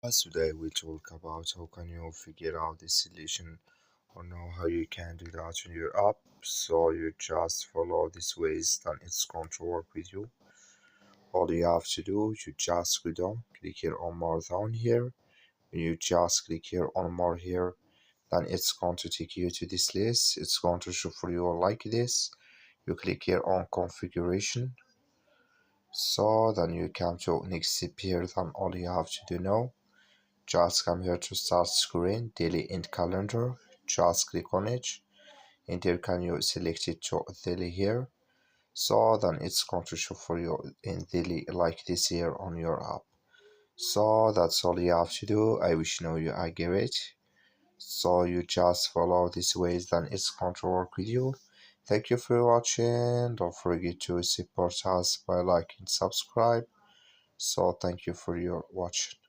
Today we talk about how can you figure out the solution or know how you can do that in your app. So you just follow these ways, then it's going to work with you. All you have to do, you just go down, click here on more down here. When you just click here on more here, then it's going to take you to this list. It's going to show for you like this. You click here on configuration. So then you come to next step here, then all you have to do now. Just come here to start screen, daily end calendar. Just click on it. And here can you select it to daily here. So then it's going to show for you in daily like this here on your app. So that's all you have to do. I wish you know you are great. So you just follow these ways, then it's going to work with you. Thank you for watching. Don't forget to support us by liking, subscribe. So thank you for your watching.